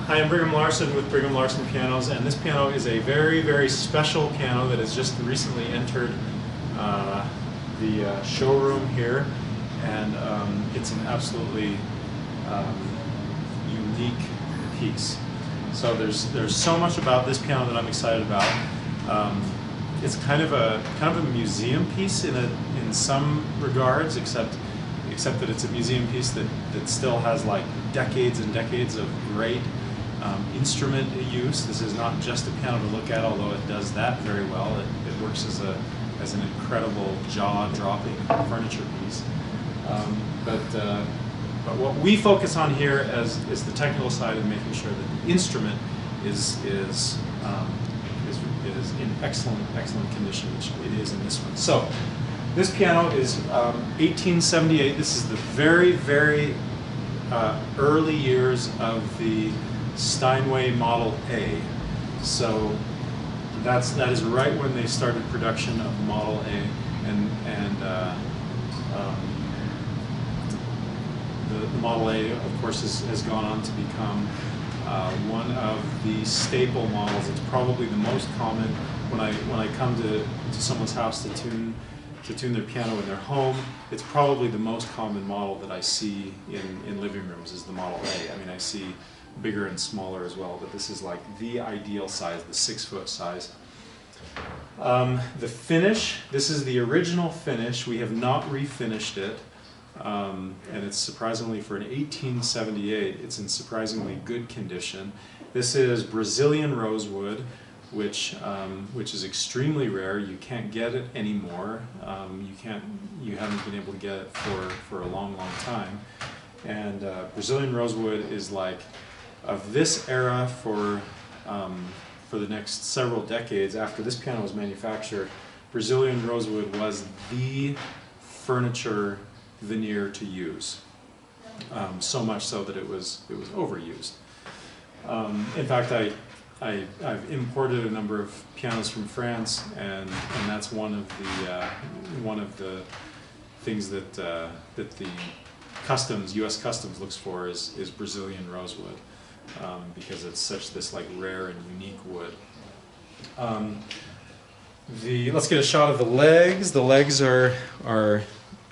Hi, I'm Brigham Larson with Brigham Larson Pianos, and this piano is a very, very special piano that has just recently entered the showroom here, and it's an absolutely unique piece. So there's so much about this piano that I'm excited about. It's kind of a museum piece in some regards, except that it's a museum piece that still has like decades and decades of great instrument use. This is not just a piano to look at, although it does that very well. It works as an incredible jaw-dropping furniture piece. But what we focus on here is the technical side of making sure that the instrument is in excellent condition, which it is in this one. So this piano is 1878. This is the very, very early years of the Steinway Model A. So that is right when they started production of Model A, and the Model A, of course, has gone on to become one of the staple models. It's probably the most common when I come to someone's house to tune their piano in their home. It's probably the most common model that I see in living rooms is the Model A. I mean, I see bigger and smaller as well, but this is like the ideal size, the 6-foot size. The finish, this is the original finish. We have not refinished it, and it's surprisingly, for an 1878, it's in surprisingly good condition. This is Brazilian rosewood, which is extremely rare. You can't get it anymore. You haven't been able to get it for a long time. And Brazilian rosewood is like, of this era for the next several decades after this piano was manufactured, Brazilian rosewood was the furniture veneer to use. So much so that it was overused. In fact, I've imported a number of pianos from France, and that's one of the things that the customs, U.S. Customs, looks for is Brazilian rosewood, because it's such this like rare and unique wood. Let's get a shot of the legs. The legs are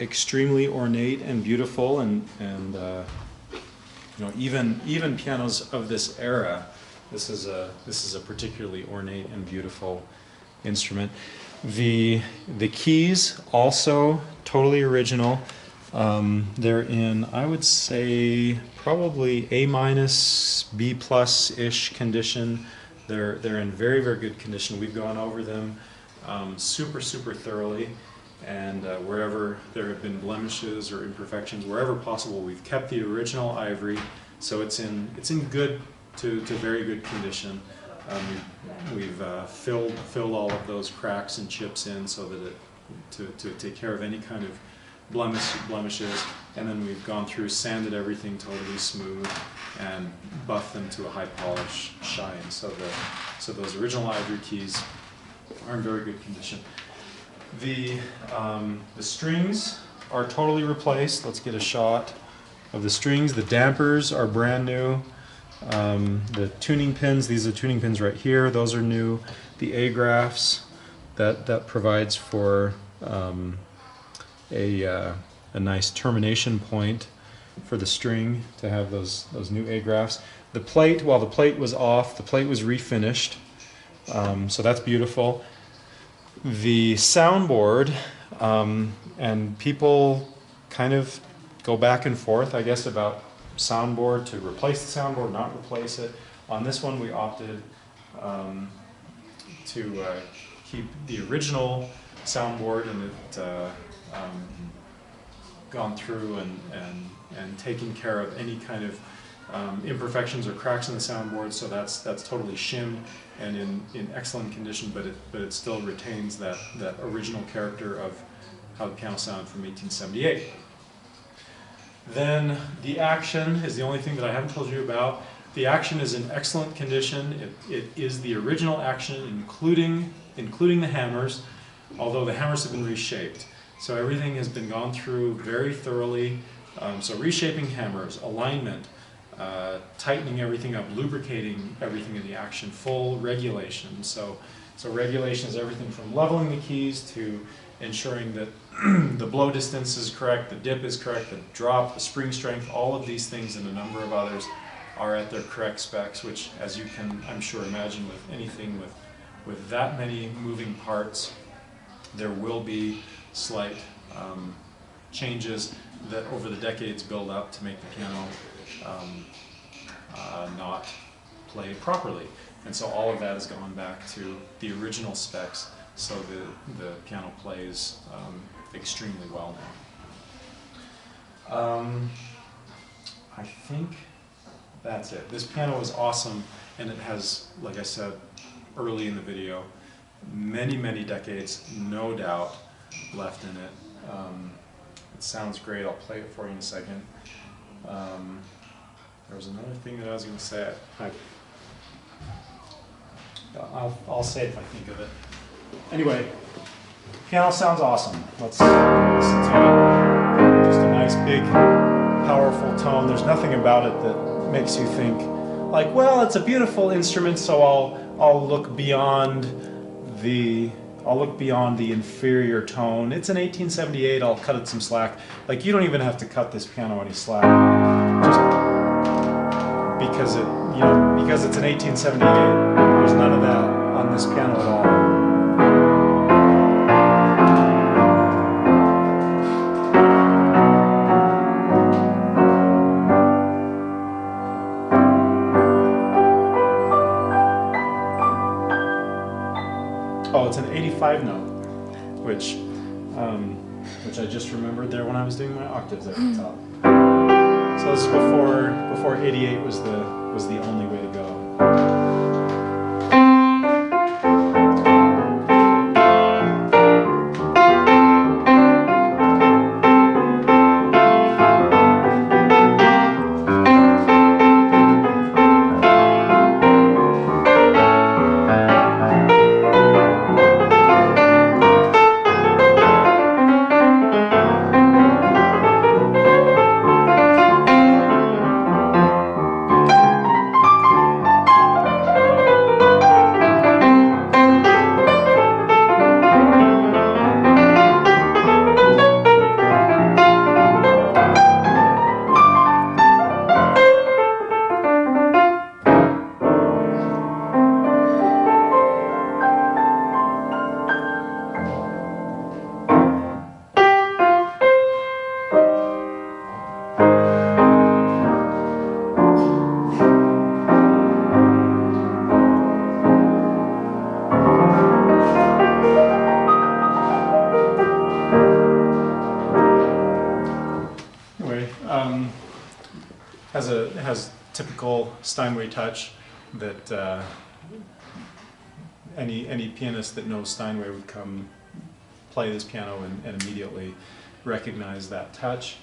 extremely ornate and beautiful, and you know, even pianos of this era, this is a particularly ornate and beautiful instrument. The keys also totally original. They're in, I would say, probably A-, B+-ish condition. They're in very, very good condition. We've gone over them super thoroughly, and wherever there have been blemishes or imperfections, wherever possible, we've kept the original ivory, so it's in good to very good condition. We've filled all of those cracks and chips in so that to take care of any kind of blemishes, and then we've gone through, sanded everything totally smooth, and buffed them to a high polish shine. So those original ivory keys are in very good condition. The strings are totally replaced. Let's get a shot of the strings. The dampers are brand new. The tuning pins, these are the tuning pins right here, those are new. The A-graphs, that provides for a nice termination point for the string to have those new A-graphs. The plate, while the plate was off, the plate was refinished, so that's beautiful. The soundboard, and people kind of go back and forth, I guess, about soundboard, to replace the soundboard, not replace it. On this one we opted to keep the original soundboard, and it gone through and taken care of any kind of imperfections or cracks in the soundboard, so that's totally shimmed and in excellent condition, but it still retains that original character of how the piano sounded from 1878. Then the action is the only thing that I haven't told you about. The action is in excellent condition. It is the original action, including the hammers, although the hammers have been reshaped. So everything has been gone through very thoroughly. So reshaping hammers, alignment, tightening everything up, lubricating everything in the action, full regulation. So regulation is everything from leveling the keys to ensuring that the blow distance is correct, the dip is correct, the drop, the spring strength, all of these things and a number of others are at their correct specs, which, as you can, I'm sure, imagine with anything with that many moving parts, there will be slight changes that over the decades build up to make the piano not play properly. And so all of that has gone back to the original specs, so the piano plays extremely well now. I think that's it. This piano is awesome, and it has, like I said early in the video, many, many decades, no doubt, left in it. It sounds great. I'll play it for you in a second. There was another thing that I was going to say. I'll say it if I think of it. Anyway, piano sounds awesome. Let's listen to it. Just a nice, big, powerful tone. There's nothing about it that makes you think, like, well, it's a beautiful instrument, so I'll look beyond the inferior tone. It's an 1878. I'll cut it some slack. Like, you don't even have to cut this piano any slack, just because it's an 1878. There's none of that on this piano at all. Oh, it's an 85 note, which I just remembered there when I was doing my octaves at the top. So this is before 88 was the only way to go. Has typical Steinway touch that any pianist that knows Steinway would come play this piano and immediately recognize that touch.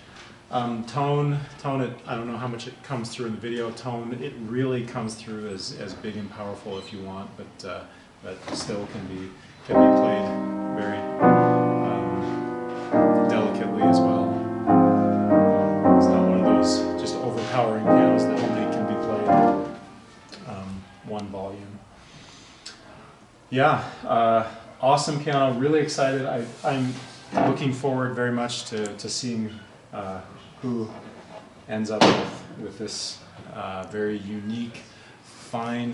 Tone, I don't know how much it comes through in the video. Tone, it really comes through as big and powerful if you want, but still can be played very delicately as well. It's not one of those just overpowering pianos that only can be played one volume. Yeah, awesome piano. Really excited. I'm looking forward very much to seeing who ends up with this very unique, fine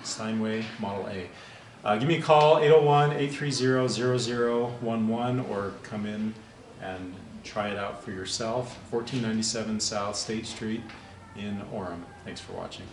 Steinway Model A. Give me a call, 801-830-0011, or come in and try it out for yourself. 1497 South State Street in Orem. Thanks for watching.